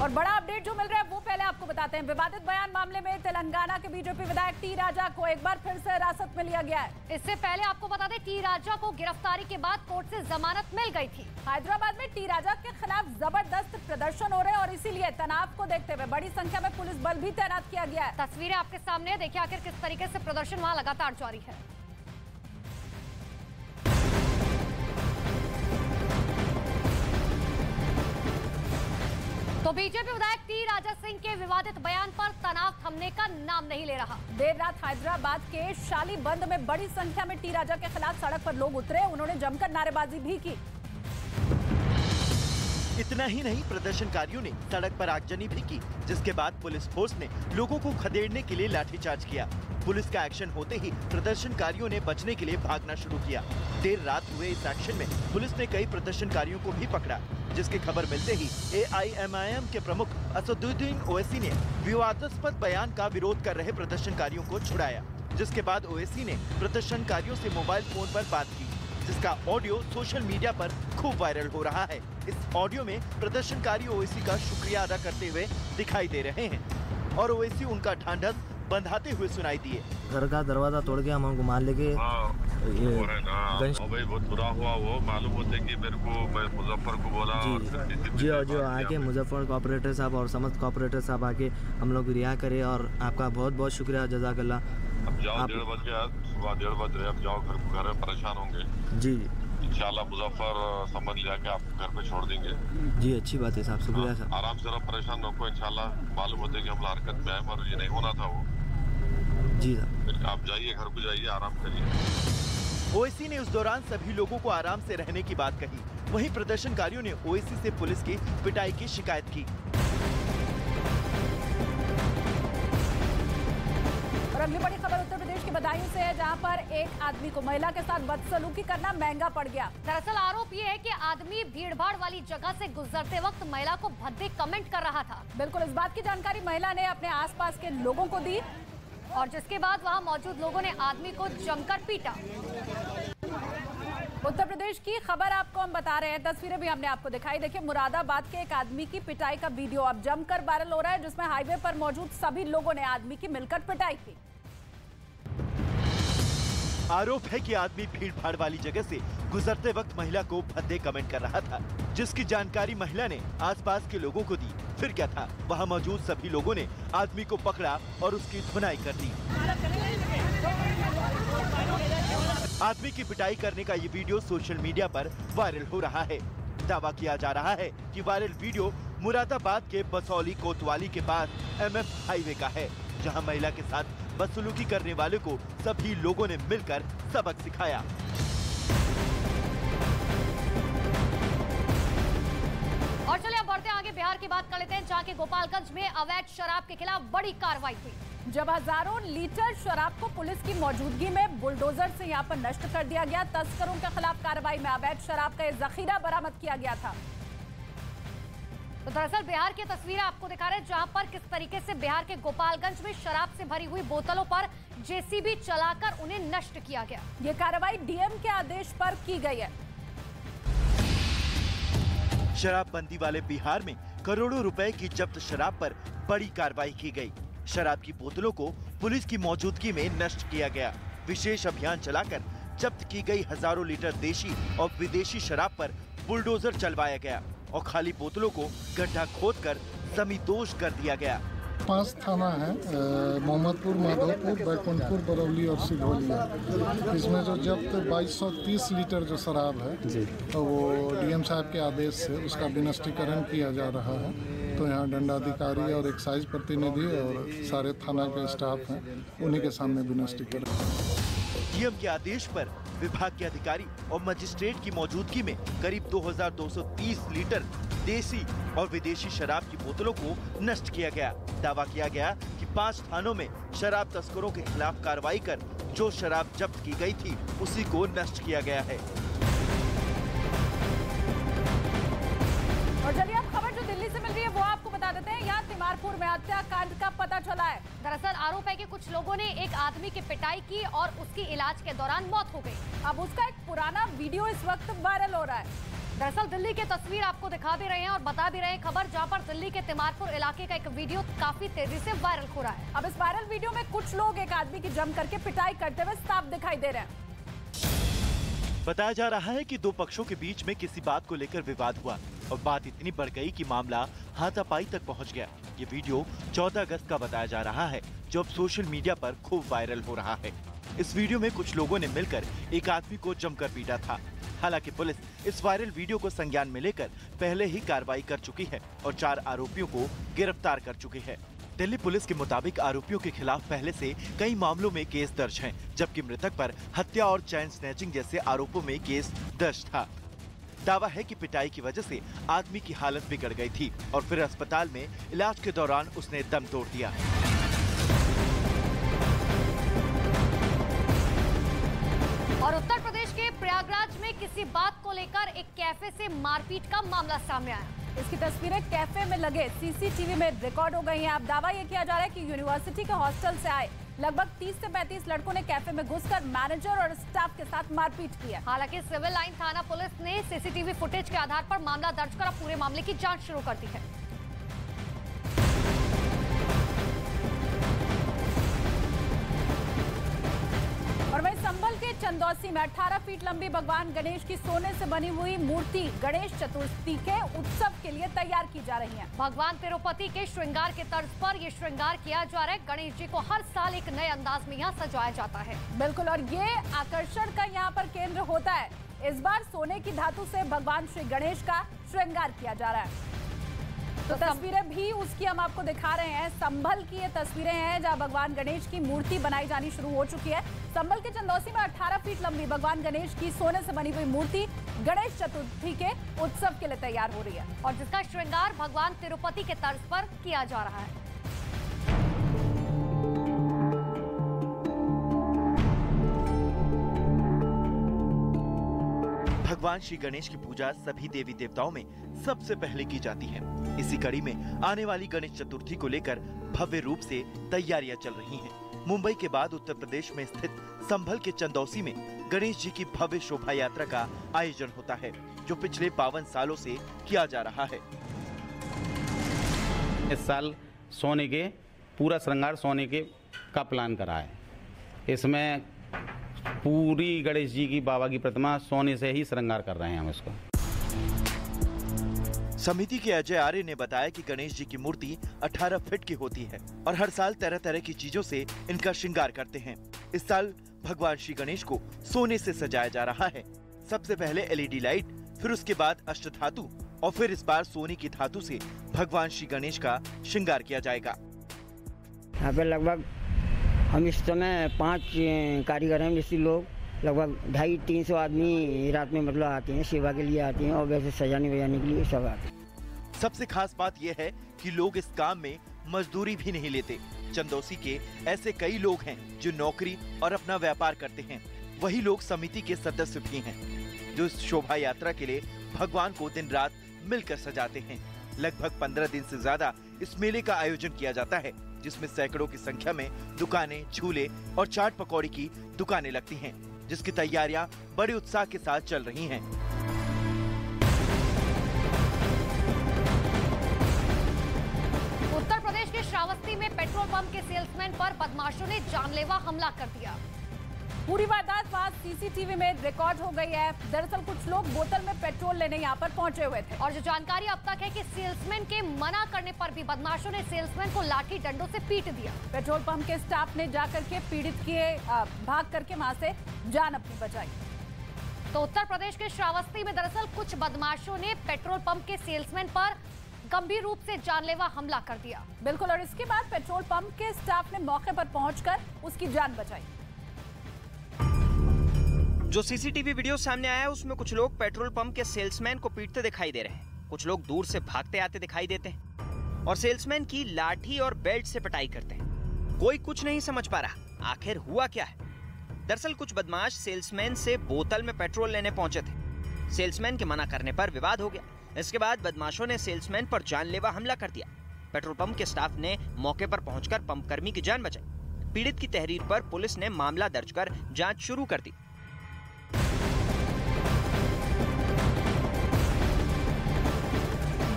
और बड़ा अपडेट जो मिल रहा है वो पहले आपको बताते हैं। विवादित बयान मामले में तेलंगाना के बीजेपी विधायक टी राजा को एक बार फिर से हिरासत में लिया गया है। इससे पहले आपको बता दें टी राजा को गिरफ्तारी के बाद कोर्ट से जमानत मिल गई थी। हैदराबाद में टी राजा के खिलाफ जबरदस्त प्रदर्शन हो रहे हैं और इसीलिए तनाव को देखते हुए बड़ी संख्या में पुलिस बल भी तैनात किया गया है। तस्वीरें आपके सामने है, देखिए आखिर किस तरीके से प्रदर्शन वहां लगातार जारी है। तो बीजेपी विधायक टी राजा सिंह के विवादित बयान पर तनाव थमने का नाम नहीं ले रहा। देर रात हैदराबाद के शालीबंद में बड़ी संख्या में टी राजा के खिलाफ सड़क पर लोग उतरे, उन्होंने जमकर नारेबाजी भी की। इतना ही नहीं, प्रदर्शनकारियों ने सड़क पर आगजनी भी की, जिसके बाद पुलिस फोर्स ने लोगों को खदेड़ने के लिए लाठीचार्ज किया। पुलिस का एक्शन होते ही प्रदर्शनकारियों ने बचने के लिए भागना शुरू किया। देर रात हुए इस एक्शन में पुलिस ने कई प्रदर्शनकारियों को भी पकड़ा, जिसकी खबर मिलते ही AIMIM के प्रमुख असदुद्दीन ओवैसी ने विवादास्पद बयान का विरोध कर रहे प्रदर्शनकारियों को छुड़ाया। जिसके बाद ओवैसी ने प्रदर्शनकारियों से मोबाइल फोन पर बात की, जिसका ऑडियो सोशल मीडिया पर खूब वायरल हो रहा है। इस ऑडियो में प्रदर्शनकारी ओवैसी का शुक्रिया अदा करते हुए दिखाई दे रहे हैं और ओवैसी उनका ढांढस बंधाते हुए सुनाई दिए। घर का दरवाजा तोड़ के हम घुमा लेके भाई बहुत बुरा हुआ। वो मालूम होते कि मेरे को मैं मुजफ्फर को बोला जो आके मुजफ्फर कोऑपरेटर साहब और समस्त कोऑपरेटर साहब आके हम लोग रिहा करे और आपका बहुत बहुत शुक्रिया जज़ाकल्लाह। अब जाओ 1:30 बज गया, सुबह 1:30 बज रहे, अब जाओ घर में परेशान होंगे। जी इंशाल्लाह मुजफ्फर समझ लिया कि आपको घर पे छोड़ देंगे। जी अच्छी बात है साहब, शुक्रिया साहब। आराम से रहो, परेशान रखो, इंशाल्लाह मालूम होते कि हम हरकत में आए मगर ये नहीं होना था वो। जी साहब आप जाइए, घर को जाइए, आराम करिए। ओवैसी ने उस दौरान सभी लोगों को आराम से रहने की बात कही। वहीं प्रदर्शनकारियों ने ओवैसी से पुलिस की पिटाई की शिकायत की। और अगली बड़ी खबर उत्तर प्रदेश के बदायूं से है, जहां पर एक आदमी को महिला के साथ बदसलूकी करना महंगा पड़ गया। दरअसल आरोप ये है कि आदमी भीड़भाड़ वाली जगह से गुजरते वक्त महिला को भद्दे कमेंट कर रहा था। बिल्कुल, इस बात की जानकारी महिला ने अपने आसपास के लोगों को दी और जिसके बाद वहां मौजूद लोगों ने आदमी को जमकर पीटा। उत्तर प्रदेश की खबर आपको हम बता रहे हैं, तस्वीरें भी हमने आपको दिखाई। देखिए, मुरादाबाद के एक आदमी की पिटाई का वीडियो अब जमकर वायरल हो रहा है, जिसमें हाईवे पर मौजूद सभी लोगों ने आदमी की मिलकर पिटाई की। आरोप है कि आदमी भीड़ भाड़ वाली जगह से गुजरते वक्त महिला को भद्दे कमेंट कर रहा था, जिसकी जानकारी महिला ने आसपास के लोगों को दी। फिर क्या था, वहां मौजूद सभी लोगों ने आदमी को पकड़ा और उसकी धुनाई कर दी। आदमी की पिटाई करने का ये वीडियो सोशल मीडिया पर वायरल हो रहा है। दावा किया जा रहा है कि वायरल वीडियो मुरादाबाद के बसौली कोतवाली के पास MF हाईवे का है, जहां महिला के साथ बदसलूकी करने वाले को सभी लोगों ने मिलकर सबक सिखाया। और चलिए अब बढ़ते आगे, बिहार की बात कर लेते हैं, जहां के गोपालगंज में अवैध शराब के खिलाफ बड़ी कार्रवाई हुई। जब हजारों लीटर शराब को पुलिस की मौजूदगी में बुलडोजर से यहां पर नष्ट कर दिया गया। तस्करों के खिलाफ कार्रवाई में अवैध शराब का ये जखीरा बरामद किया गया था। तो दरअसल बिहार की तस्वीरें आपको दिखा रहे हैं, जहां पर किस तरीके से बिहार के गोपालगंज में शराब से भरी हुई बोतलों पर JCB चलाकर उन्हें नष्ट किया गया। ये कार्रवाई DM के आदेश पर की गई है। शराबबंदी वाले बिहार में करोड़ों रुपए की जब्त शराब पर बड़ी कार्रवाई की गई। शराब की बोतलों को पुलिस की मौजूदगी में नष्ट किया गया। विशेष अभियान चलाकर जब्त की गई हजारों लीटर देशी और विदेशी शराब पर बुलडोजर चलवाया गया और खाली बोतलों को गड्ढा खोदकर जमींदोज कर दिया गया। 5 थाना है, मोहम्मदपुर, माधोपुर, बैकुंठपुर, बरौली और सिघोलिया। इसमें जो जब्त 2230 लीटर जो शराब है तो वो DM साहब के आदेश से उसका विनष्टीकरण किया जा रहा है। तो यहाँ दंडाधिकारी और एक्साइज प्रतिनिधि और सारे थाना के स्टाफ हैं, उन्हीं के सामने विनष्टीकरण। DM के आदेश पर विभाग के अधिकारी और मजिस्ट्रेट की मौजूदगी में करीब 2230 लीटर देसी और विदेशी शराब की बोतलों को नष्ट किया गया। दावा किया गया कि 5 थानों में शराब तस्करों के खिलाफ कार्रवाई कर जो शराब जब्त की गई थी उसी को नष्ट किया गया है। और चलिए अब खबर जो दिल्ली से मिल रही है वो आपको बता देते हैं। यहाँ तिमारपुर में हत्याकांड का पता चला है। दरअसल आरोप है कि कुछ लोगों ने एक आदमी की पिटाई की और उसकी इलाज के दौरान मौत हो गई। अब उसका एक पुराना वीडियो इस वक्त वायरल हो रहा है। दरअसल दिल्ली की तस्वीर आपको दिखा भी रहे हैं और बता भी रहे हैं खबर, जहां पर दिल्ली के तिमारपुर इलाके का एक वीडियो काफी तेजी से वायरल हो रहा है। अब इस वायरल वीडियो में कुछ लोग एक आदमी की जम करके पिटाई करते हुए साफ दिखाई दे रहे हैं। बताया जा रहा है कि दो पक्षों के बीच में किसी बात को लेकर विवाद हुआ और बात इतनी बढ़ गई कि मामला हाथापाई तक पहुंच गया। ये वीडियो 14 अगस्त का बताया जा रहा है, जो अब सोशल मीडिया पर खूब वायरल हो रहा है। इस वीडियो में कुछ लोगों ने मिलकर एक आदमी को जमकर पीटा था। हालांकि पुलिस इस वायरल वीडियो को संज्ञान में लेकर पहले ही कार्रवाई कर चुकी है और 4 आरोपियों को गिरफ्तार कर चुकी है। दिल्ली पुलिस के मुताबिक आरोपियों के खिलाफ पहले से कई मामलों में केस दर्ज हैं, जबकि मृतक पर हत्या और चैन स्नैचिंग जैसे आरोपों में केस दर्ज था। दावा है कि पिटाई की वजह से आदमी की हालत बिगड़ गई थी और फिर अस्पताल में इलाज के दौरान उसने दम तोड़ दिया। और उत्तर प्रदेश के प्रयागराज में किसी बात को लेकर एक कैफे से मारपीट का मामला सामने आया। इसकी तस्वीरें कैफे में लगे सीसीटीवी में रिकॉर्ड हो गई हैं। अब दावा ये किया जा रहा है कि यूनिवर्सिटी के हॉस्टल से आए लगभग 30 से 35 लड़कों ने कैफे में घुसकर मैनेजर और स्टाफ के साथ मारपीट की है। हालांकि सिविल लाइन थाना पुलिस ने सीसीटीवी फुटेज के आधार पर मामला दर्ज कर पूरे मामले की जांच शुरू कर दी है। और वहीं संभल के चंदौसी में 18 फीट लंबी भगवान गणेश की सोने से बनी हुई मूर्ति गणेश चतुर्थी के उत्सव के लिए तैयार की जा रही है। भगवान तिरुपति के श्रृंगार के तर्ज पर ये श्रृंगार किया जा रहा है। गणेश जी को हर साल एक नए अंदाज में यहाँ सजाया जाता है। बिल्कुल, और ये आकर्षण का यहाँ पर केंद्र होता है। इस बार सोने की धातु से भगवान श्री गणेश का श्रृंगार किया जा रहा है। तो तस्वीरें भी उसकी हम आपको दिखा रहे हैं। संभल की ये तस्वीरें हैं जहां भगवान गणेश की मूर्ति बनाई जानी शुरू हो चुकी है। संभल के चंदौसी में 18 फीट लंबी भगवान गणेश की सोने से बनी हुई मूर्ति गणेश चतुर्थी के उत्सव के लिए तैयार हो रही है और जिसका श्रृंगार भगवान तिरुपति के तर्ज पर किया जा रहा है। भगवान श्री गणेश की पूजा सभी देवी देवताओं में सबसे पहले की जाती है। इसी कड़ी में आने वाली गणेश चतुर्थी को लेकर भव्य रूप से तैयारियां चल रही हैं। मुंबई के बाद उत्तर प्रदेश में स्थित संभल के चंदौसी में गणेश जी की भव्य शोभा यात्रा का आयोजन होता है, जो पिछले 52 सालों से किया जा रहा है। इस साल सोने के पूरा श्रृंगार सोने के का प्लान करा है। इसमें पूरी गणेश जी की बाबा की प्रतिमा सोने से ही श्रृंगार कर रहे हैं हम इसको। समिति के अजय आर्य ने बताया कि गणेश जी की मूर्ति 18 फीट की होती है और हर साल तरह तरह की चीजों से इनका श्रृंगार करते हैं। इस साल भगवान श्री गणेश को सोने से सजाया जा रहा है। सबसे पहले LED लाइट, फिर उसके बाद अष्टधातु और फिर इस बार सोने की धातु से भगवान श्री गणेश का श्रृंगार किया जाएगा। यहाँ पे लगभग हम इस समय 5 कारीगर हैं, मिस्त्री लोग, लगभग 250-300 आदमी रात में मतलब आते हैं, सेवा के लिए आते हैं और वैसे सजाने बजाने के लिए सब आते हैं। सबसे खास बात यह है कि लोग इस काम में मजदूरी भी नहीं लेते। चंदौसी के ऐसे कई लोग हैं जो नौकरी और अपना व्यापार करते हैं। वही लोग समिति के सदस्य भी हैं जो इस शोभा यात्रा के लिए भगवान को दिन रात मिलकर सजाते हैं। लगभग 15 दिन से ज्यादा इस मेले का आयोजन किया जाता है, जिसमें सैकड़ों की संख्या में दुकानें, झूले और चाट पकौड़ी की दुकानें लगती हैं, जिसकी तैयारियां बड़े उत्साह के साथ चल रही हैं। उत्तर प्रदेश के श्रावस्ती में पेट्रोल पंप के सेल्समैन पर बदमाशों ने जानलेवा हमला कर दिया। पूरी वारदात बाद सीसीटीवी में रिकॉर्ड हो गई है। दरअसल कुछ लोग बोतल में पेट्रोल लेने यहाँ पर पहुंचे हुए थे और जो जानकारी अब तक है कि सेल्समैन के मना करने पर भी बदमाशों ने सेल्समैन को लाठी डंडों से पीट दिया। पेट्रोल पंप के स्टाफ ने जाकर के पीड़ित के भाग करके वहां से जान अपनी बचाई। तो उत्तर प्रदेश के श्रावस्ती में दरअसल कुछ बदमाशों ने पेट्रोल पंप के सेल्समैन पर गंभीर रूप से जानलेवा हमला कर दिया। बिल्कुल, और इसके बाद पेट्रोल पंप के स्टाफ ने मौके पर पहुंचकर उसकी जान बचाई। जो सीसीटीवी वीडियो सामने आया है उसमें कुछ लोग पेट्रोल पंप के सेल्समैन को पीटते दिखाई दे रहे हैं। कुछ लोग दूर से भागते आते दिखाई देते हैं और सेल्समैन की लाठी और बेल्ट से पिटाई करते हैं। कोई कुछ नहीं समझ पा रहा आखिर हुआ क्या है। दरअसल कुछ बदमाश सेल्समैन से बोतल में पेट्रोल लेने पहुंचे थे। सेल्समैन के मना करने पर विवाद हो गया। इसके बाद बदमाशों ने सेल्समैन पर जानलेवा हमला कर दिया। पेट्रोल पंप के स्टाफ ने मौके पर पहुंचकर पंप कर्मी की जान बचाई। पीड़ित की तहरीर पर पुलिस ने मामला दर्ज कर जांच शुरू कर दी।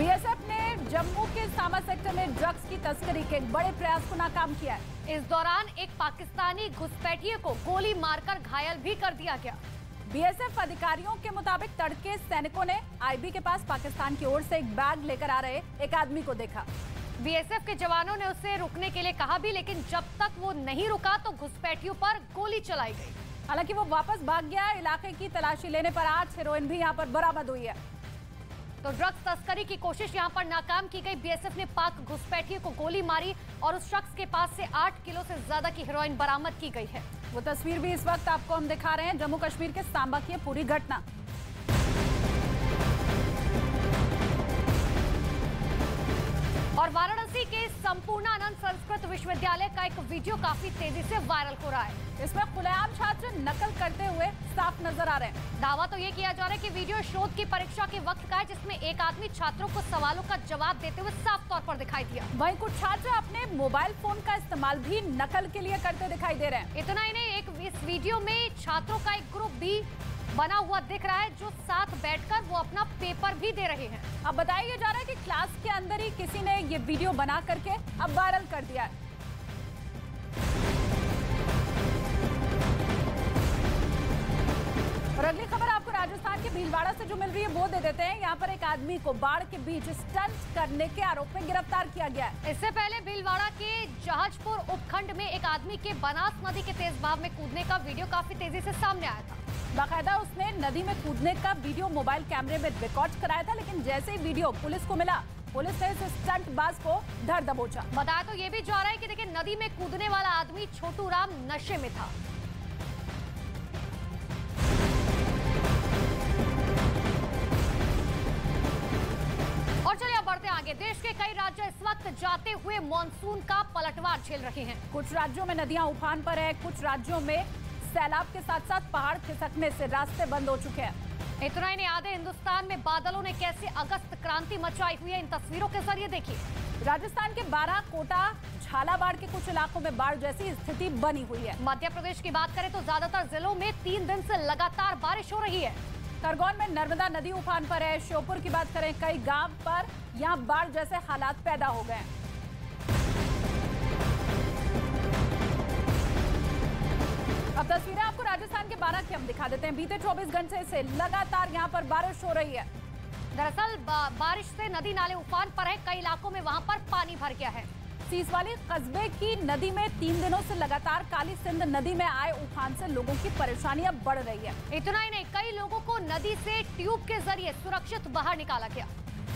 बीएसएफ ने जम्मू के सामा सेक्टर में ड्रग्स की तस्करी के एक बड़े प्रयास को नाकाम किया है। इस दौरान एक पाकिस्तानी घुसपैठिए को गोली मारकर घायल भी कर दिया गया। बीएसएफ अधिकारियों के मुताबिक तड़के सैनिकों ने आईबी के पास पाकिस्तान की ओर से एक बैग लेकर आ रहे एक आदमी को देखा। बीएसएफ के जवानों ने उसे रुकने के लिए कहा भी, लेकिन जब तक वो नहीं रुका तो घुसपैठियों पर गोली चलाई गई। हालांकि वो वापस भाग गया। इलाके की तलाशी लेने पर 8 हेरोइन भी यहाँ पर बरामद हुई है। तो ड्रग्स तस्करी की कोशिश यहाँ पर नाकाम की गई। बीएसएफ ने पाक घुसपैठिए को गोली मारी और उस शख्स के पास से 8 किलो से ज्यादा की हेरोइन बरामद की गई है। वो तस्वीर भी इस वक्त आपको हम दिखा रहे हैं, जम्मू कश्मीर के सांबा की पूरी घटना। और वाराणसी के संपूर्णानंद संस्कृत विश्वविद्यालय का एक वीडियो काफी तेजी से वायरल हो रहा है। इसमें खुलेआम छात्र नकल करते हुए साफ नजर आ रहे हैं। दावा तो ये किया जा रहा है कि वीडियो शोध की परीक्षा के वक्त का है, जिसमें एक आदमी छात्रों को सवालों का जवाब देते हुए साफ तौर पर दिखाई दिया। वहीं कुछ छात्र अपने मोबाइल फोन का इस्तेमाल भी नकल के लिए करते दिखाई दे रहे हैं। इतना ही नहीं, इस वीडियो में छात्रों का एक ग्रुप भी बना हुआ दिख रहा है, जो साथ बैठकर वो अपना पेपर भी दे रहे हैं। अब बताया जा रहा है कि क्लास के अंदर ही किसी ने ये वीडियो बना करके अब वायरल कर दिया है। और अगली खबर आपको राजस्थान के भीलवाड़ा से जो मिल रही है वो दे देते हैं। यहाँ पर एक आदमी को बाढ़ के बीच स्टंट करने के आरोप में गिरफ्तार किया गया है। इससे पहले भीलवाड़ा के जहाजपुर उपखंड में एक आदमी के बनास नदी के तेज बहाव में कूदने का वीडियो काफी तेजी से सामने आया था। बाकायदा उसने नदी में कूदने का वीडियो मोबाइल कैमरे में रिकॉर्ड कराया था, लेकिन जैसे ही वीडियो पुलिस को मिला, पुलिस ने इस स्टंटबाज को धर दबोचा। बताया तो ये भी जा रहा है कि देखिए, नदी में कूदने वाला आदमी छोटू राम नशे में था। और चलिए अब बढ़ते आगे। देश के कई राज्य इस वक्त जाते हुए मानसून का पलटवार झेल रहे हैं। कुछ राज्यों में नदियां उफान पर है, कुछ राज्यों में सैलाब के साथ साथ पहाड़ खिसकने से रास्ते बंद हो चुके हैं। इतना ही नहीं, आधे हिंदुस्तान में बादलों ने कैसे अगस्त क्रांति मचाई हुई है, इन तस्वीरों के जरिए देखिए। राजस्थान के 12 कोटा झालावाड़ के कुछ इलाकों में बाढ़ जैसी स्थिति बनी हुई है। मध्य प्रदेश की बात करें तो ज्यादातर जिलों में 3 दिन से लगातार बारिश हो रही है। खरगोन में नर्मदा नदी उफान पर है। श्योपुर की बात करें, कई गांव पर यहां बाढ़ जैसे हालात पैदा हो गए हैं। अब तस्वीरें आपको राजस्थान के 12 की हम दिखा देते हैं। बीते 24 घंटे से लगातार यहां पर बारिश हो रही है। दरअसल बारिश से नदी नाले उफान पर है, कई इलाकों में वहां पर पानी भर गया है। सीसवाली कस्बे की नदी में 3 दिनों से लगातार काली सिंध नदी में आए उफान से लोगों की परेशानियां बढ़ रही है। इतना ही नहीं, कई लोगों को नदी से ट्यूब के जरिए सुरक्षित बाहर निकाला गया।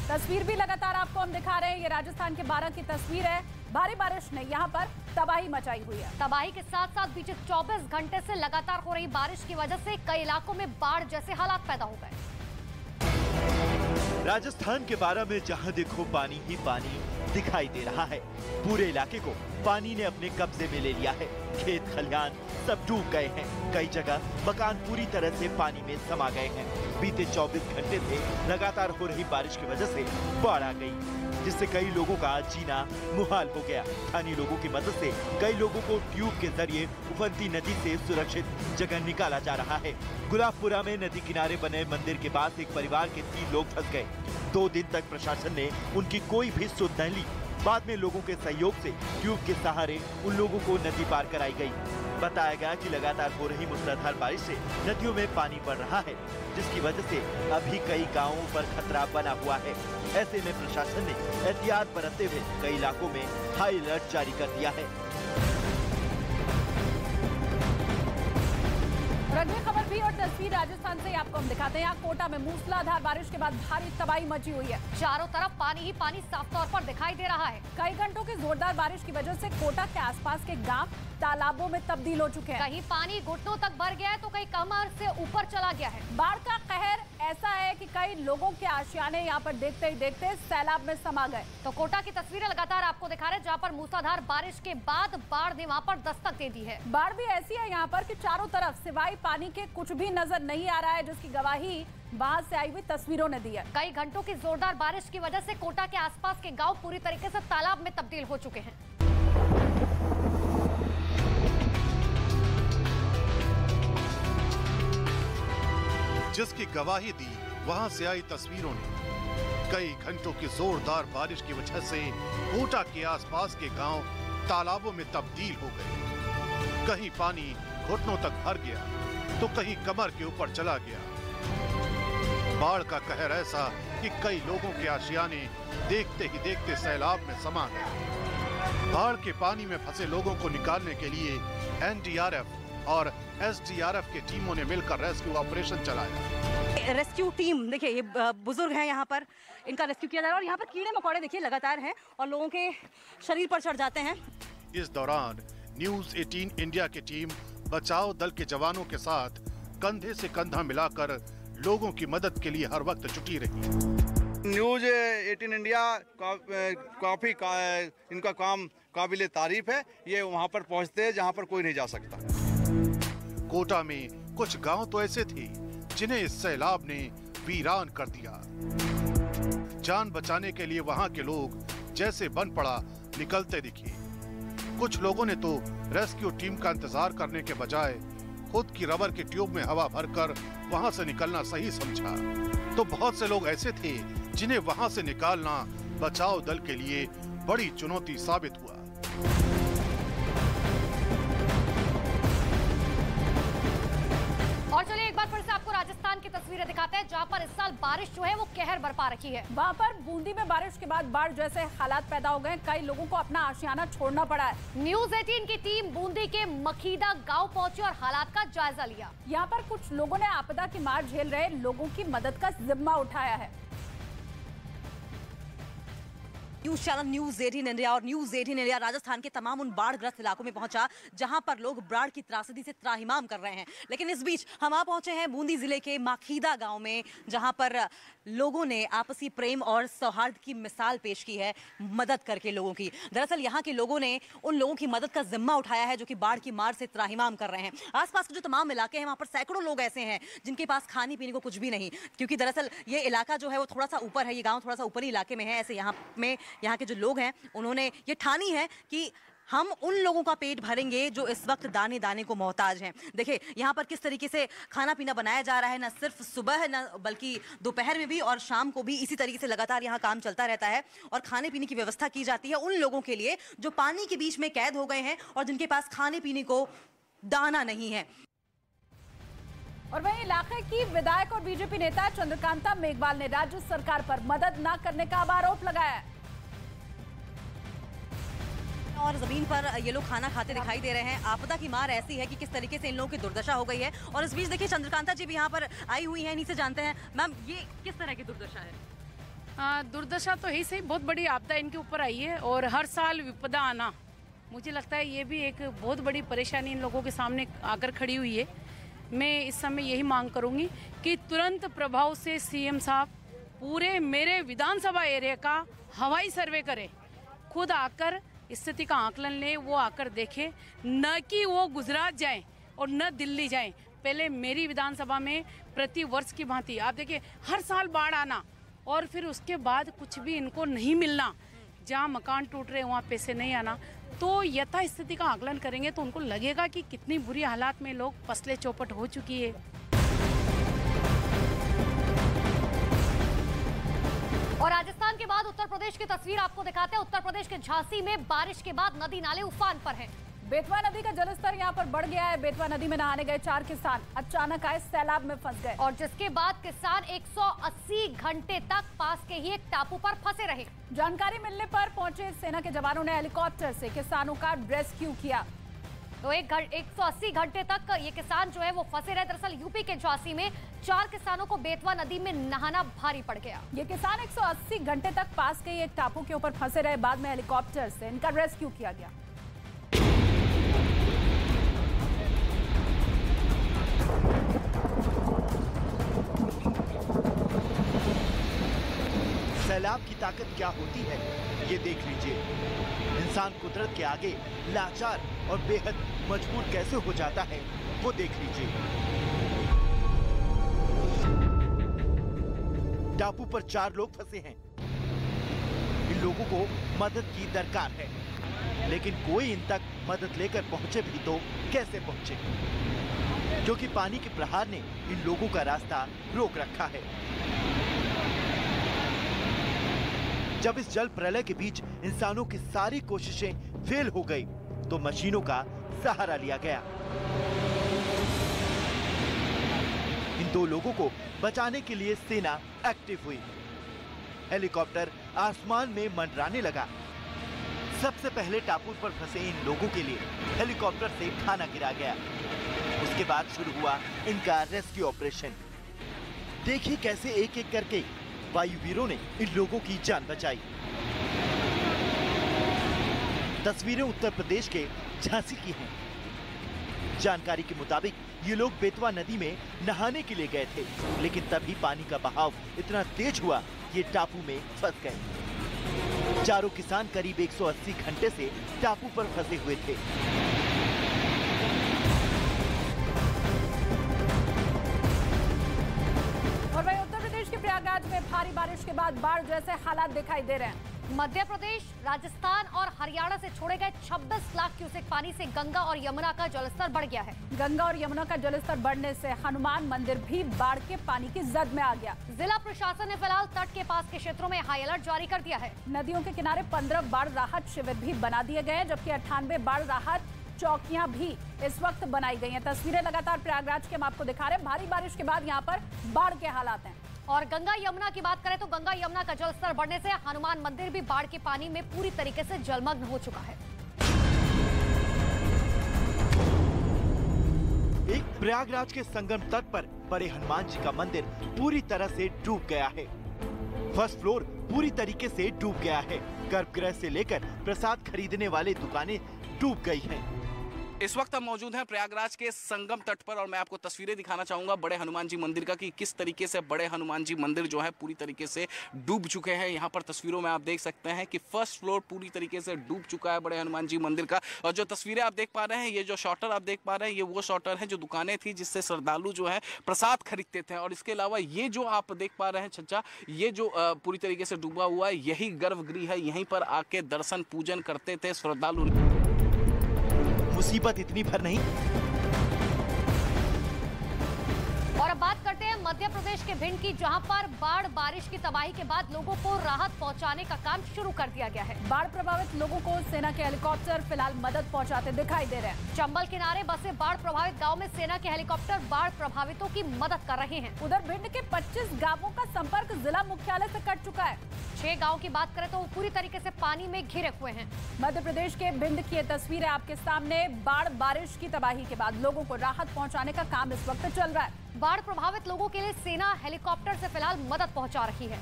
तस्वीर भी लगातार आपको हम दिखा रहे हैं। ये राजस्थान के 12 की तस्वीर है। भारी बारिश ने यहाँ पर तबाही मचाई हुई है। तबाही के साथ साथ बीते 24 घंटे से लगातार हो रही बारिश की वजह से कई इलाकों में बाढ़ जैसे हालात पैदा हो गए। राजस्थान के 12 में जहां देखो पानी ही पानी दिखाई दे रहा है। पूरे इलाके को पानी ने अपने कब्जे में ले लिया है। खेत खलिहान सब डूब गए हैं। कई जगह मकान पूरी तरह से पानी में समा गए हैं। बीते 24 घंटे से लगातार हो रही बारिश की वजह से बाढ़ आ गई, जिससे कई लोगों का जीना मुहाल हो गया। स्थानीय लोगों की मदद से कई लोगों को ट्यूब के जरिए उफनती नदी से सुरक्षित जगह निकाला जा रहा है। गुलाबपुरा में नदी किनारे बने मंदिर के पास एक परिवार के 3 लोग फंस गए। 2 दिन तक प्रशासन ने उनकी कोई भी सुध नहीं ली। बाद में लोगों के सहयोग से ट्यूब के सहारे उन लोगों को नदी पार कराई गई। बताया गया कि लगातार हो रही मूसलाधार बारिश से नदियों में पानी बढ़ रहा है, जिसकी वजह से अभी कई गांवों पर खतरा बना हुआ है। ऐसे में प्रशासन ने एहतियात बरतते हुए कई इलाकों में हाई अलर्ट जारी कर दिया है। अगली खबर भी और तस्वीर राजस्थान से आपको हम दिखाते हैं। यहाँ कोटा में मूसलाधार बारिश के बाद भारी तबाही मची हुई है। चारों तरफ पानी ही पानी साफ तौर पर दिखाई दे रहा है। कई घंटों की जोरदार बारिश की वजह से कोटा के आसपास के गांव तालाबों में तब्दील हो चुके हैं। कहीं पानी घुटनों तक भर गया है तो कहीं कमर से ऊपर चला गया है। बाढ़ का कहर ऐसा है कि कई लोगों के आशियाने यहाँ पर देखते ही देखते सैलाब में समा गए। तो कोटा की तस्वीरें लगातार आपको दिखा रहे हैं, जहाँ पर मूसलाधार बारिश के बाद बाढ़ ने वहाँ पर दस्तक दे दी है। बाढ़ भी ऐसी है यहाँ पर कि चारों तरफ सिवाय पानी के कुछ भी नजर नहीं आ रहा है, जिसकी गवाही वहां से आई हुई तस्वीरों ने दी है। कई घंटों की जोरदार बारिश की वजह से कोटा के आसपास के गांव पूरी तरीके से तालाब में तब्दील हो चुके हैं। जिसकी गवाही दी वहां से आई तस्वीरों ने कई घंटों की जोरदार बारिश की वजह से कोटा के आसपास के गांव तालाबों में तब्दील हो गए। कहीं पानी घुटनों तक भर गया तो कहीं कमर के ऊपर चला गया। बाढ़ का कहर ऐसा कि कई लोगों के आशियाने देखते ही देखते सैलाब में समा गए। बाढ़ के पानी में फंसे लोगों को निकालने के लिए एनडीआरएफ और एसडीआरएफ की टीमों ने मिलकर रेस्क्यू ऑपरेशन चलाया। रेस्क्यू टीम देखिए, ये बुजुर्ग हैं, यहाँ पर इनका रेस्क्यू किया जा रहा है और यहाँ पर कीड़े मकोड़े देखिए लगातार हैं और लोगों के शरीर पर चढ़ जाते हैं। इस दौरान न्यूज 18 इंडिया की टीम बचाव दल के जवानों के साथ कंधे से कंधा मिलाकर लोगों की मदद के लिए हर वक्त जुटी रही। न्यूज 18 इंडिया काफी इनका काम काबिले तारीफ है। ये वहाँ पर पहुँचते हैं जहाँ पर कोई नहीं जा सकता। कोटा में कुछ गांव तो ऐसे थे जिन्हें इस सैलाब ने वीरान कर दिया। जान बचाने के लिए वहां के लोग जैसे बन पड़ा निकलते दिखे। कुछ लोगों ने तो रेस्क्यू टीम का इंतजार करने के बजाय खुद की रबर की ट्यूब में हवा भरकर वहां से निकलना सही समझा। तो बहुत से लोग ऐसे थे जिन्हें वहां से निकालना बचाव दल के लिए बड़ी चुनौती साबित हुआ। और चलिए एक बार फिर से आपको राजस्थान की तस्वीरें दिखाते हैं, जहां पर इस साल बारिश जो है वो कहर बरपा रखी है। वहां पर बूंदी में बारिश के बाद बाढ़ जैसे हालात पैदा हो गए। कई लोगों को अपना आशियाना छोड़ना पड़ा है। न्यूज 18 की टीम बूंदी के मखीदा गांव पहुंची और हालात का जायजा लिया। यहाँ पर कुछ लोगों ने आपदा की मार झेल रहे लोगों की मदद का जिम्मा उठाया है। न्यूज चैनल न्यूज 18 इंडिया और न्यूज 18 इंडिया राजस्थान के तमाम उन बाढ़ग्रस्त इलाकों में पहुंचा जहां पर लोग बाढ़ की त्रासदी से त्राहिमाम कर रहे हैं। लेकिन इस बीच हम आ पहुंचे हैं बूंदी जिले के माखीदा गांव में, जहां पर लोगों ने आपसी प्रेम और सौहार्द की मिसाल पेश की है मदद करके लोगों की। दरअसल यहाँ के लोगों ने उन लोगों की मदद का जिम्मा उठाया है जो कि बाढ़ की मार से त्राहिमाम कर रहे हैं। आसपास के जो तमाम इलाके हैं वहां पर सैकड़ों लोग ऐसे हैं जिनके पास खाने पीने को कुछ भी नहीं, क्योंकि दरअसल ये इलाका जो है वो थोड़ा सा ऊपर है, ये गाँव थोड़ा सा ऊपरी इलाके में है। ऐसे यहाँ के जो लोग हैं उन्होंने ये ठानी है कि हम उन लोगों का पेट भरेंगे जो इस वक्त दाने दाने को मोहताज हैं। देखिए यहाँ पर किस तरीके से खाना पीना बनाया जा रहा है, न सिर्फ सुबह न बल्कि दोपहर में भी और शाम को भी इसी तरीके से लगातार यहाँ काम चलता रहता है और खाने पीने की व्यवस्था की जाती है उन लोगों के लिए जो पानी के बीच में कैद हो गए हैं और जिनके पास खाने पीने को दाना नहीं है। और वहीं इलाके की विधायक और बीजेपी नेता चंद्रकांता मेघवाल ने राज्य सरकार पर मदद न करने का आरोप लगाया और जमीन पर ये लोग खाना खाते दिखाई दे रहे हैं। आपदा की मार ऐसी है कि किस तरीके से इन लोगों की दुर्दशा हो गई है। और इस बीच देखिए चंद्रकांता जी भी यहाँ पर आई हुई हैं, इन्हीं से जानते हैं मैम ये किस तरह की दुर्दशा है। दुर्दशा तो ही सही, बहुत बड़ी आपदा इनके ऊपर आई है और हर साल विपदा आना, मुझे लगता है ये भी एक बहुत बड़ी परेशानी इन लोगों के सामने आकर खड़ी हुई है। मैं इस समय यही मांग करूंगी कि तुरंत प्रभाव से सीएम साहब पूरे मेरे विधानसभा एरिया का हवाई सर्वे करें, खुद आकर स्थिति का आकलन ले, वो आकर देखे, न कि वो गुजरात जाएं और न दिल्ली जाएं। पहले मेरी विधानसभा में प्रति वर्ष की भांति आप देखिए हर साल बाढ़ आना और फिर उसके बाद कुछ भी इनको नहीं मिलना, जहाँ मकान टूट रहे वहाँ पैसे नहीं आना। तो यथा स्थिति का आकलन करेंगे तो उनको लगेगा कि कितनी बुरी हालात में लोग फसलें चौपट हो चुकी है। और राजस्थान के बाद उत्तर प्रदेश की तस्वीर आपको दिखाते हैं। उत्तर प्रदेश के झांसी में बारिश के बाद नदी नाले उफान पर हैं। बेतवा नदी का जलस्तर यहां पर बढ़ गया है। बेतवा नदी में नहाने गए 4 किसान अचानक आए सैलाब में फंस गए और जिसके बाद किसान 180 घंटे तक पास के ही एक टापू पर फंसे रहे। जानकारी मिलने पर पहुंचे सेना के जवानों ने हेलीकॉप्टर से किसानों का रेस्क्यू किया। तो 180 घंटे तक ये किसान जो है वो फंसे रहे। दरअसल यूपी के झांसी में 4 किसानों को बेतवा नदी में नहाना भारी पड़ गया। ये किसान 180 घंटे तक पास के एक टापू के ऊपर फंसे रहे, बाद में हेलीकॉप्टर से इनका रेस्क्यू किया गया। सैलाब की ताकत क्या होती है ये देख लीजिए। इंसान कुदरत के आगे लाचार और बेहद मजबूर कैसे हो जाता है वो देख लीजिए। टापू पर 4 लोग फंसे हैं। इन लोगों को मदद की दरकार है, लेकिन कोई इन तक मदद लेकर पहुंचे भी तो कैसे पहुंचे, क्योंकि पानी के प्रहार ने इन लोगों का रास्ता रोक रखा है। जब इस जल प्रलय के बीच इंसानों की सारी कोशिशें फेल हो गई तो मशीनों का सहारा लिया गया। इन 2 लोगों को बचाने के लिए सेना एक्टिव हुई। हेलीकॉप्टर आसमान में मंडराने लगा। सबसे पहले टापू पर फंसे इन लोगों के लिए हेलीकॉप्टर से खाना गिरा गया। उसके बाद शुरू हुआ इनका रेस्क्यू ऑपरेशन। देखिए कैसे एक एक करके वायुवीरों ने इन लोगों की जान बचाई। तस्वीरें उत्तर प्रदेश के झांसी की हैं। जानकारी के मुताबिक ये लोग बेतवा नदी में नहाने के लिए गए थे, लेकिन तभी पानी का बहाव इतना तेज हुआ ये टापू में फंस गए। चारों किसान करीब 180 घंटे से टापू पर फंसे हुए थे। और वहीं उत्तर प्रदेश के प्रयागराज में भारी बारिश के बाद बाढ़ जैसे हालात दिखाई दे रहे हैं। मध्य प्रदेश, राजस्थान और हरियाणा से छोड़े गए 26 लाख क्यूसेक पानी से गंगा और यमुना का जलस्तर बढ़ गया है। गंगा और यमुना का जलस्तर बढ़ने से हनुमान मंदिर भी बाढ़ के पानी की जद में आ गया। जिला प्रशासन ने फिलहाल तट के पास के क्षेत्रों में हाई अलर्ट जारी कर दिया है। नदियों के किनारे 15 बाढ़ राहत शिविर भी बना दिए गए हैं, जबकि 98 बाढ़ राहत चौकियां भी इस वक्त बनाई गई हैं। तस्वीरें लगातार प्रयागराज के हम आपको दिखा रहे हैं। भारी बारिश के बाद यहाँ पर बाढ़ के हालात हैं। और गंगा यमुना की बात करें तो गंगा यमुना का जलस्तर बढ़ने से हनुमान मंदिर भी बाढ़ के पानी में पूरी तरीके से जलमग्न हो चुका है। एक प्रयागराज के संगम तट पर बड़े हनुमान जी का मंदिर पूरी तरह से डूब गया है। फर्स्ट फ्लोर पूरी तरीके से डूब गया है। गर्भगृह से लेकर प्रसाद खरीदने वाले दुकानें डूब गई हैं। इस वक्त हम मौजूद हैं प्रयागराज के संगम तट पर और मैं आपको तस्वीरें दिखाना चाहूंगा बड़े हनुमान जी मंदिर का कि किस तरीके से बड़े हनुमान जी मंदिर जो है पूरी तरीके से डूब चुके हैं। यहाँ पर तस्वीरों में आप देख सकते हैं कि फर्स्ट फ्लोर पूरी तरीके से डूब चुका है बड़े हनुमान जी मंदिर का। और जो तस्वीरें आप देख पा रहे हैं, ये जो शॉटर आप देख पा रहे हैं, ये वो शॉटर है जो दुकानें थी जिससे श्रद्धालु जो है प्रसाद खरीदते थे। और इसके अलावा ये जो आप देख पा रहे हैं छज्जा, ये जो पूरी तरीके से डूबा हुआ है, यही गर्भगृह है। यहीं पर आके दर्शन पूजन करते थे श्रद्धालु। मुसीबत इतनी भर नहीं। और अब बात करते हैं मध्य प्रदेश के भिंड की, जहां पर बाढ़ बारिश की तबाही के बाद लोगों को राहत पहुंचाने का काम शुरू कर दिया गया है। बाढ़ प्रभावित लोगों को सेना के हेलीकॉप्टर फिलहाल मदद पहुंचाते दिखाई दे रहे हैं। चंबल किनारे बसे बाढ़ प्रभावित गांव में सेना के हेलीकॉप्टर बाढ़ प्रभावितों की मदद कर रहे हैं। उधर भिंड के 25 गाँवों का संपर्क जिला मुख्यालय से कट चुका है। 6 गाँव की बात करें तो वो पूरी तरीके से पानी में घिरे हुए हैं। मध्य प्रदेश के भिंड की ये तस्वीरें आपके सामने। बाढ़ बारिश की तबाही के बाद लोगों को राहत पहुंचाने का काम इस वक्त चल रहा है। बाढ़ प्रभावित लोगों के लिए सेना हेलीकॉप्टर से फिलहाल मदद पहुंचा रही है।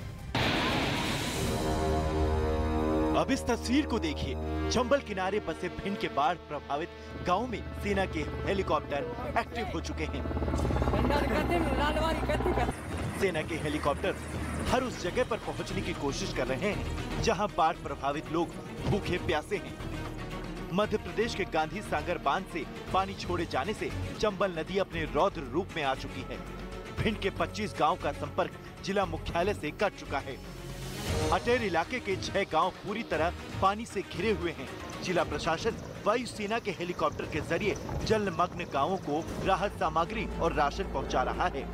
अब इस तस्वीर को देखिए। चंबल किनारे बसे भिंड के बाढ़ प्रभावित गांव में सेना के हेलीकॉप्टर एक्टिव हो चुके हैं। सेना के हेलीकॉप्टर हर उस जगह पर पहुंचने की कोशिश कर रहे हैं जहां बाढ़ प्रभावित लोग भूखे प्यासे हैं। मध्य प्रदेश के गांधी सागर बांध से पानी छोड़े जाने से चंबल नदी अपने रौद्र रूप में आ चुकी है। भिंड के 25 गांव का संपर्क जिला मुख्यालय से कट चुका है। अटेर इलाके के 6 गांव पूरी तरह पानी से घिरे हुए हैं। जिला प्रशासन वायुसेना के हेलीकॉप्टर के जरिए जलमग्न गांवों को राहत सामग्री और राशन पहुंचा रहा है।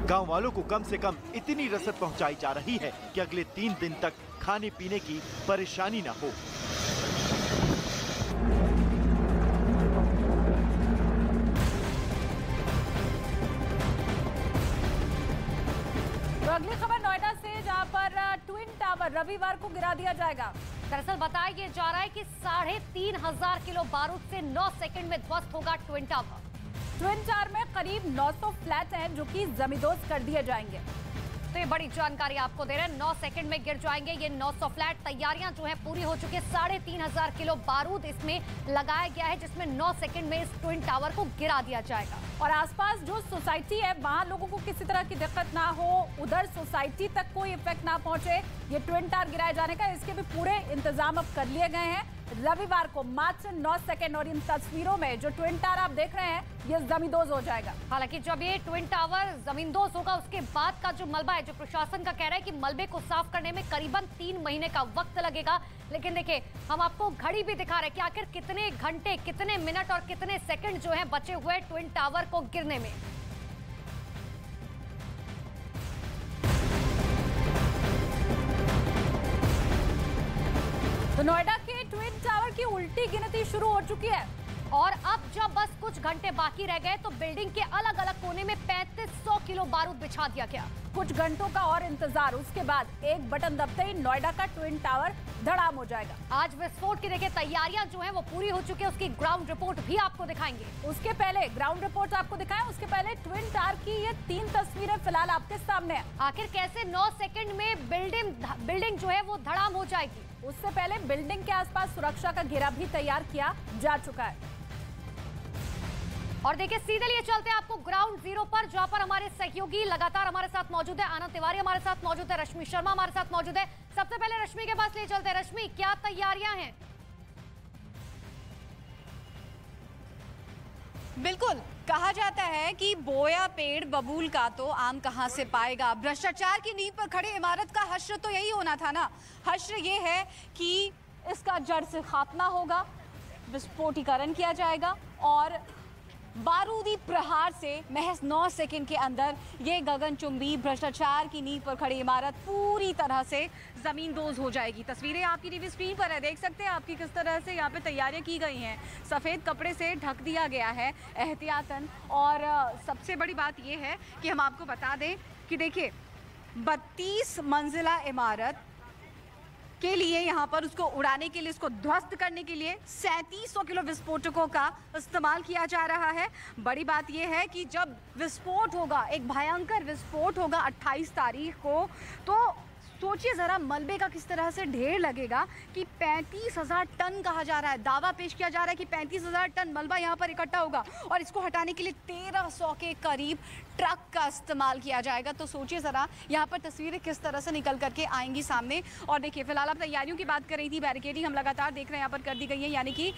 गांव वालों को कम से कम इतनी रसद पहुंचाई जा रही है कि अगले 3 दिन तक खाने पीने की परेशानी न हो। तो अगली खबर नोएडा से, जहां पर ट्विन टावर रविवार को गिरा दिया जाएगा। दरअसल बताया जा रहा है कि 3500 किलो बारूद से 9 सेकंड में ध्वस्त होगा ट्विन टावर। ट्विन टावर में करीब 900 फ्लैट हैं जो कि जमींदोज कर दिए जाएंगे। तो ये बड़ी जानकारी आपको दे रहे हैं। 9 सेकंड में गिर जाएंगे ये 900 फ्लैट। तैयारियां जो है पूरी हो चुकी है। 3500 किलो बारूद इसमें लगाया गया है, जिसमें 9 सेकंड में इस ट्विन टावर को गिरा दिया जाएगा। और आसपास जो सोसाइटी है वहां लोगों को किसी तरह की दिक्कत ना हो, उधर सोसाइटी तक कोई इफेक्ट ना पहुंचे, ये ट्विन टावर गिराए जाने का इसके भी पूरे इंतजाम अब कर लिए गए हैं। रविवार को मात्र 9 सेकंड और इन तस्वीरों में जो ट्विन टावर आप देख रहे हैं ये जमींदोज हो जाएगा। हालांकि जब ये ट्विन टावर जमींदोज होगा उसके बाद का जो मलबा है, जो प्रशासन का कह रहा है कि मलबे को साफ करने में करीबन 3 महीने का वक्त लगेगा। लेकिन देखिए, हम आपको घड़ी भी दिखा रहे हैं कि आखिर कितने घंटे, कितने मिनट और कितने सेकंड जो है बचे हुए ट्विन टावर को गिरने में। नोएडा के ट्विन टावर की उल्टी गिनती शुरू हो चुकी है और अब जब बस कुछ घंटे बाकी रह गए तो बिल्डिंग के अलग अलग कोने में 3500 किलो बारूद बिछा दिया गया। कुछ घंटों का और इंतजार, उसके बाद एक बटन दबते ही नोएडा का ट्विन टावर धड़ाम हो जाएगा। आज विस्फोट की देखिए तैयारियां जो हैं वो पूरी हो चुकी है, उसकी ग्राउंड रिपोर्ट भी आपको दिखाएंगे। उसके पहले ग्राउंड रिपोर्ट आपको दिखाएं, उसके पहले ट्विन टावर की ये 3 तस्वीरें फिलहाल आपके सामने हैं। आखिर कैसे 9 सेकंड में बिल्डिंग जो है वो धड़ाम हो जाएगी। उससे पहले बिल्डिंग के आसपास सुरक्षा का घेरा भी तैयार किया जा चुका है। और देखिए सीधे लिए चलते हैं आपको ग्राउंड जीरो पर, जहां पर हमारे सहयोगी लगातार हमारे साथ मौजूद है। आनंद तिवारी हमारे साथ मौजूद है, रश्मि शर्मा हमारे साथ मौजूद है। सबसे पहले रश्मि के पास ले चलते हैं। रश्मि, क्या तैयारियां हैं? बिल्कुल, कहा जाता है कि बोया पेड़ बबूल का तो आम कहां से पाएगा। भ्रष्टाचार की नींव पर खड़ी इमारत का हश्र तो यही होना था ना। हश्र ये है कि इसका जड़ से खात्मा होगा, विस्फोटीकरण किया जाएगा और बारूदी प्रहार से महज 9 सेकंड के अंदर ये गगनचुंबी भ्रष्टाचार की नींव पर खड़ी इमारत पूरी तरह से जमींदोज हो जाएगी। तस्वीरें आपकी टीवी स्क्रीन पर है, देख सकते हैं आपकी किस तरह से यहाँ पे तैयारियां की गई हैं। सफ़ेद कपड़े से ढक दिया गया है एहतियातन। और सबसे बड़ी बात ये है कि हम आपको बता दें कि देखिए 32 मंजिला इमारत के लिए यहाँ पर उसको उड़ाने के लिए, उसको ध्वस्त करने के लिए 3700 किलो विस्फोटकों का इस्तेमाल किया जा रहा है। बड़ी बात यह है कि जब विस्फोट होगा, एक भयंकर विस्फोट होगा 28 तारीख को, तो सोचिए ज़रा मलबे का किस तरह से ढेर लगेगा कि 35,000 टन कहा जा रहा है, दावा पेश किया जा रहा है कि 35,000 टन मलबा यहाँ पर इकट्ठा होगा और इसको हटाने के लिए 1300 के करीब ट्रक का इस्तेमाल किया जाएगा। तो सोचिए ज़रा यहाँ पर तस्वीरें किस तरह से निकल करके आएंगी सामने। और देखिए फिलहाल आप तैयारियों की बात कर रही थी, बैरिकेडिंग हम लगातार देख रहे हैं यहाँ पर कर दी गई है, यानी कि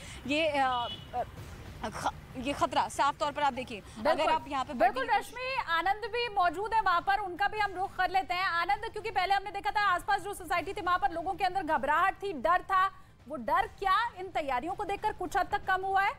ये खतरा साफ तौर पर आप देखिए। अगर आप यहाँ पे बिल्कुल रश्मि, आनंद भी मौजूद है वहाँ पर, उनका भी हम रुख कर लेते हैं। आनंद, क्योंकि पहले हमने देखा था आसपास जो सोसाइटी थी वहाँ पर लोगों के अंदर घबराहट थी, डर था, वो डर क्या इन तैयारियों को देखकर कुछ हद तक कम हुआ है?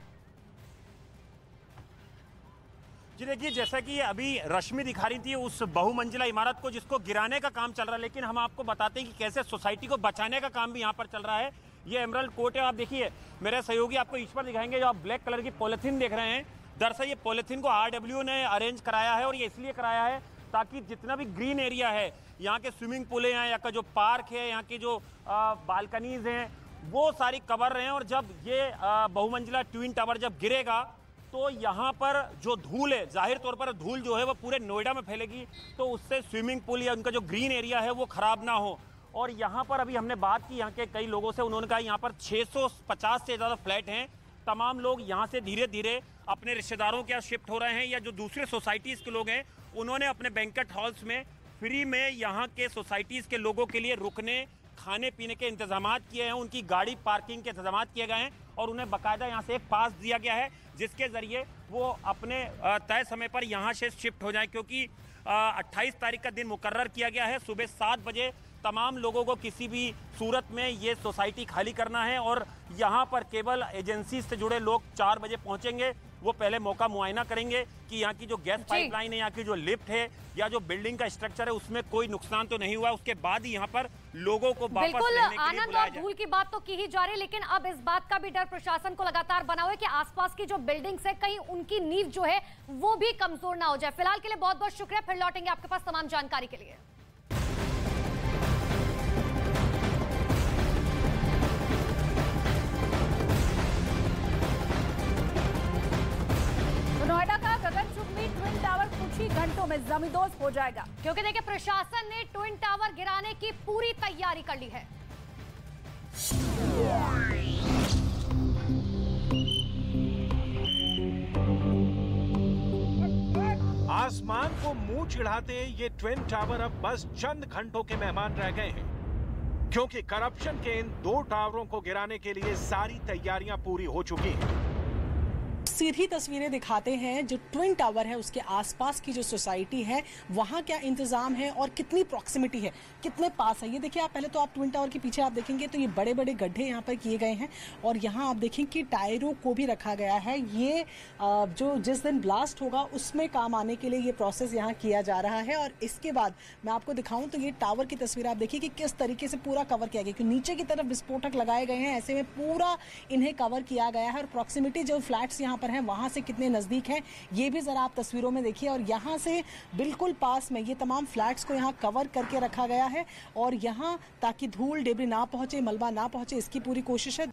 जी देखिए, जैसा कि अभी रश्मि दिखा रही थी उस बहुमंजिला इमारत को जिसको गिराने का काम चल रहा है, लेकिन हम आपको बताते हैं कि कैसे सोसाइटी को बचाने का काम भी यहाँ पर चल रहा है। ये एमरल्ड कोर्ट है, आप देखिए मेरे सहयोगी आपको इस पर दिखाएंगे। जो आप ब्लैक कलर की पॉलिथीन देख रहे हैं, दरअसल ये पॉलिथीन को RW ने अरेंज कराया है और ये इसलिए कराया है ताकि जितना भी ग्रीन एरिया है, यहाँ के स्विमिंग पूल है, यहाँ का जो पार्क है, यहाँ की जो बालकनीज हैं, वो सारी कवर रहे हैं। और जब ये बहुमंजिला ट्विन टावर जब गिरेगा तो यहाँ पर जो धूल है, जाहिर तौर पर धूल जो है वो पूरे नोएडा में फैलेगी, तो उससे स्विमिंग पूल या उनका जो ग्रीन एरिया है वो खराब ना हो। और यहाँ पर अभी हमने बात की यहाँ के कई लोगों से, उन्होंने कहा यहाँ पर 650 से ज़्यादा फ्लैट हैं। तमाम लोग यहाँ से धीरे धीरे अपने रिश्तेदारों के यहाँ शिफ्ट हो रहे हैं, या जो दूसरे सोसाइटीज़ के लोग हैं उन्होंने अपने बैंकेट हॉल्स में फ्री में यहाँ के सोसाइटीज़ के लोगों के लिए रुकने, खाने पीने के इंतजाम किए हैं, उनकी गाड़ी पार्किंग के इंतजाम किए गए हैं और उन्हें बाकायदा यहाँ से एक पास दिया गया है जिसके ज़रिए वो अपने तय समय पर यहाँ से शिफ्ट हो जाए। क्योंकि 28 तारीख का दिन मुकर्रर किया गया है, सुबह 7 बजे तमाम लोगों को किसी भी सूरत में ये सोसाइटी खाली करना है और यहाँ पर केवल एजेंसी से जुड़े लोग 4 बजे पहुँचेंगे। वो पहले मौका मुआयना करेंगे कि यहाँ की जो गैस पाइपलाइन है, यहाँ की जो लिफ्ट है या जो बिल्डिंग का स्ट्रक्चर है उसमें कोई नुकसान तो नहीं हुआ। उसके बाद ही यहाँ पर लोगों को वापस रहने के लिए बुलाया जाए। आनंद और धूल की बात तो की ही जा रही है, लेकिन अब इस बात का भी डर प्रशासन को लगातार बना हुआ है कि आसपास की जो बिल्डिंग्स है कहीं उनकी नींव जो है वो भी कमजोर ना हो जाए। फिलहाल के लिए बहुत बहुत शुक्रिया, फिर लौटेंगे आपके पास तमाम जानकारी के लिए। नोएडा का गगनचुंबी ट्विन टावर कुछ ही घंटों में जमींदोज हो जाएगा, क्योंकि देखिए प्रशासन ने ट्विन टावर गिराने की पूरी तैयारी कर ली है। आसमान को मुंह चिढ़ाते ये ट्विन टावर अब बस चंद घंटों के मेहमान रह गए हैं, क्योंकि करप्शन के इन 2 टावरों को गिराने के लिए सारी तैयारियां पूरी हो चुकी हैं। सीधी तस्वीरें दिखाते हैं जो ट्विन टावर है उसके आसपास की जो सोसाइटी है वहाँ क्या इंतजाम है और कितनी प्रॉक्सिमिटी है, कितने पास है। ये देखिए आप, पहले तो आप ट्विन टावर के पीछे आप देखेंगे तो ये बड़े बड़े गड्ढे यहाँ पर किए गए हैं और यहाँ आप देखें कि टायरों को भी रखा गया है। ये जो जिस दिन ब्लास्ट होगा उसमें काम आने के लिए ये प्रोसेस यहाँ किया जा रहा है। और इसके बाद मैं आपको दिखाऊं तो ये टावर की तस्वीर आप देखिए कि किस तरीके से पूरा कवर किया गया, क्योंकि नीचे की तरफ विस्फोटक लगाए गए हैं, ऐसे में पूरा इन्हें कवर किया गया है। और प्रॉक्सिमिटी जो फ्लैट्स यहाँ पर हैं वहाँ से कितने नज़दीक हैं ये भी ज़रा आप तस्वीरों में देखिए। और यहाँ से बिल्कुल पास में ये तमाम फ्लैट्स को यहाँ कवर करके रखा गया है और यहाँ ताकि धूल डेबरी ना पहुँचे, मलबा ना पहुँचे, इसकी पूरी कोशिश है।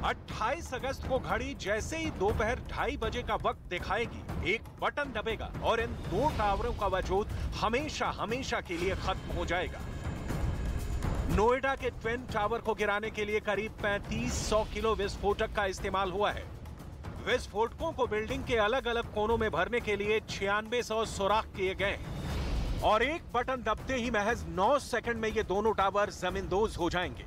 28 अगस्त को घड़ी जैसे ही दोपहर 2:30 बजे का वक्त दिखाएगी, एक बटन दबेगा और इन 2 टावरों का वजूद हमेशा हमेशा के लिए खत्म हो जाएगा। नोएडा के ट्विन टावर को गिराने के लिए करीब 3500 किलो विस्फोटक का इस्तेमाल हुआ है। विस्फोटकों को बिल्डिंग के अलग अलग कोनों में भरने के लिए 9600 सुराख किए गए और एक बटन दबते ही महज 9 सेकंड में ये दोनों टावर जमींदोज हो जाएंगे।